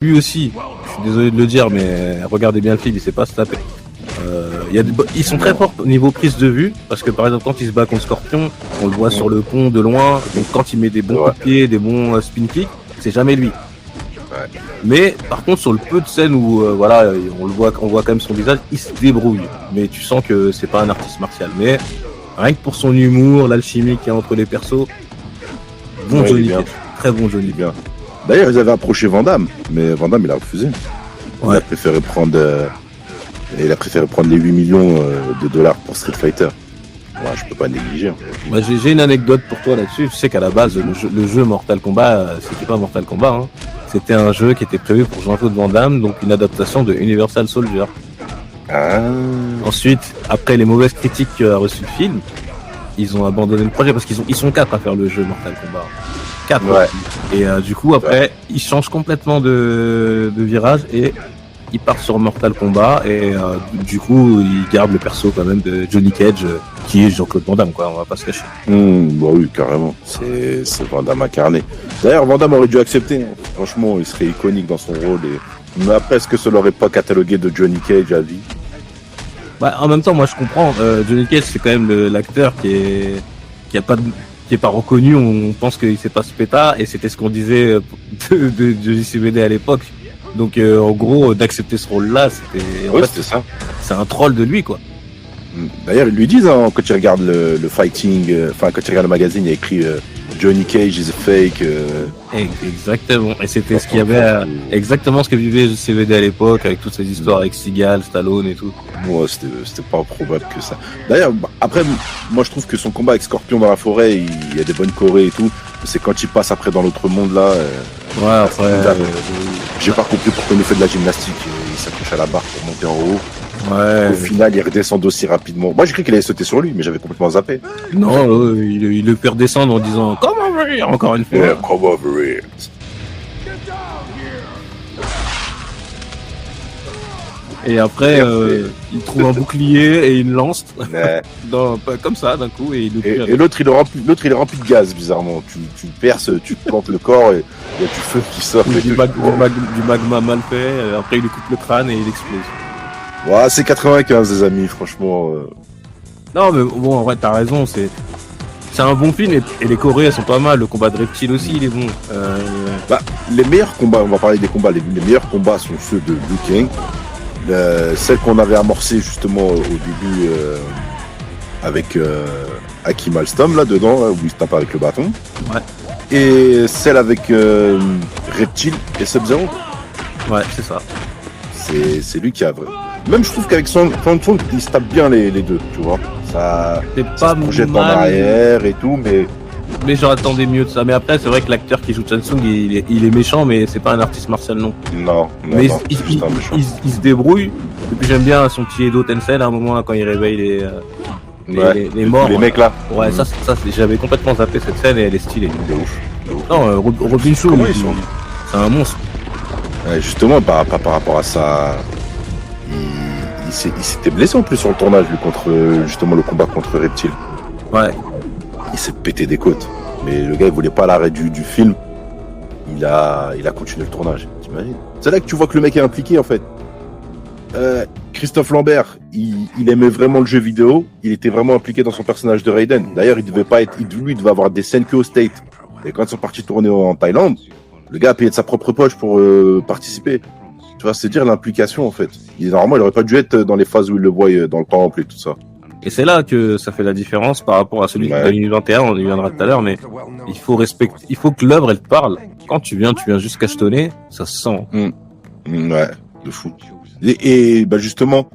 lui aussi, je suis désolé de le dire, mais regardez bien le film, il sait pas se taper. Ils sont très forts au niveau prise de vue, parce que par exemple quand il se bat contre Scorpion, on le voit sur le pont de loin, donc quand il met des bons coups de pied, des bons spin kicks, c'est jamais lui. Ouais. Mais par contre sur le peu de scènes où on voit quand même son visage, il se débrouille. Mais tu sens que c'est pas un artiste martial. Mais rien que pour son humour, l'alchimie qu'il y a entre les persos, bon Johnny Cage, très bon Johnny Cage. D'ailleurs ils avaient approché Van Damme, mais Van Damme il a refusé. Il a préféré prendre les 8 millions de dollars pour Street Fighter. Ouais, je peux pas négliger. Bah, j'ai une anecdote pour toi là-dessus. Tu sais qu'à la base, le jeu Mortal Kombat, c'était pas Mortal Kombat, hein. C'était un jeu qui était prévu pour Jean-Claude Van Damme, donc une adaptation de Universal Soldier. Ah. Ensuite, après les mauvaises critiques qu'a reçu le film, ils ont abandonné le projet parce qu'ils sont 4 à faire le jeu Mortal Kombat. 4. Ouais. Et du coup, après, ils changent complètement de virage et ils partent sur Mortal Kombat et du coup, ils gardent le perso quand même de Johnny Cage qui est Jean-Claude Van Damme, quoi. On va pas se cacher. Bah oui, carrément. C'est Van Damme incarné. D'ailleurs, Van Damme aurait dû accepter. Hein. Franchement, il serait iconique dans son rôle. Mais après, est-ce que ça l'aurait pas catalogué de Johnny Cage à vie? Bah, en même temps, moi je comprends. Johnny Cage, c'est quand même l'acteur qui est pas reconnu. On pense qu'il sait pas se péta et c'était ce qu'on disait de JCVD à l'époque. Donc en gros, d'accepter ce rôle-là, c'était ça. C'est un troll de lui, quoi. D'ailleurs, ils lui disent hein, quand tu regardes le fighting, quand tu regardes le magazine, il y a écrit Johnny Cage is a fake. Exactement. Et c'était ce qu'il y avait, exactement ce que vivait JCVD à l'époque, avec toutes ces histoires avec Seagal, Stallone et tout. Ouais, c'était pas probable que ça. D'ailleurs, après, moi je trouve que son combat avec Scorpion dans la forêt, il y a des bonnes chorés et tout. C'est quand il passe après dans l'autre monde là. Ouais, après. J'ai pas compris pourquoi il nous fait de la gymnastique. Il s'accroche à la barre pour monter en haut. Ouais. Au final, il redescend aussi rapidement. Moi, j'ai cru qu'il allait sauter sur lui, mais j'avais complètement zappé. Non, il le fait redescendre en disant « Come over here !» encore une fois. Yeah, come over here. Et après, il trouve un bouclier et il lance Ouais. comme ça d'un coup et il le et l'autre il est rempli de gaz bizarrement. Tu perces, tu plantes le corps et il y a du feu qui sort. Du magma mal fait. Après il lui coupe le crâne et il explose. Ouais, c'est 95 les amis, franchement. Non mais bon, en vrai t'as raison, c'est un bon film et les Coréens elles sont pas mal. Le combat de Reptile aussi il est bon. Les meilleurs combats, on va parler des combats. Les meilleurs combats sont ceux de Liu Kang. Celle qu'on avait amorcée justement au début avec Hakim Alstom là dedans, où il se tape avec le bâton. Ouais. Et celle avec Reptile et Sub-Zero. Ouais, c'est ça. C'est lui qui a vrai. Même je trouve qu'avec son il se tape bien les deux, tu vois. Ça se projette en arrière et tout, mais j'attendais mieux de ça. Mais après, c'est vrai que l'acteur qui joue Chansung, il est méchant, mais c'est pas un artiste martial non. Non. Il se débrouille. Et puis j'aime bien son petit Edo Tensei à un moment là, quand il réveille les morts. Les mecs là. Ouais, ça j'avais complètement zappé cette scène et elle est stylée. De ouf. Non, Robin Shaw, c'est un monstre. Ouais, justement, par rapport à ça, il s'était blessé en plus sur le tournage, lui, contre justement le combat contre Reptile. Ouais. Il s'est pété des côtes. Mais le gars, il voulait pas l'arrêt du film. Il a continué le tournage. T'imagines? C'est là que tu vois que le mec est impliqué, en fait. Christophe Lambert, il aimait vraiment le jeu vidéo. Il était vraiment impliqué dans son personnage de Raiden. D'ailleurs, il devait avoir des scènes que au State. Et quand ils sont partis tourner en Thaïlande, le gars a payé de sa propre poche pour participer. Tu vois, c'est dire l'implication, en fait. Normalement, il aurait pas dû être dans les phases où il le voit dans le temple et tout ça. Et c'est là que ça fait la différence par rapport à celui de 2021, on y viendra tout à l'heure, mais il faut que l'œuvre, elle te parle. Quand tu viens juste cachetonner, ça se sent. Ouais, de fou. Et justement,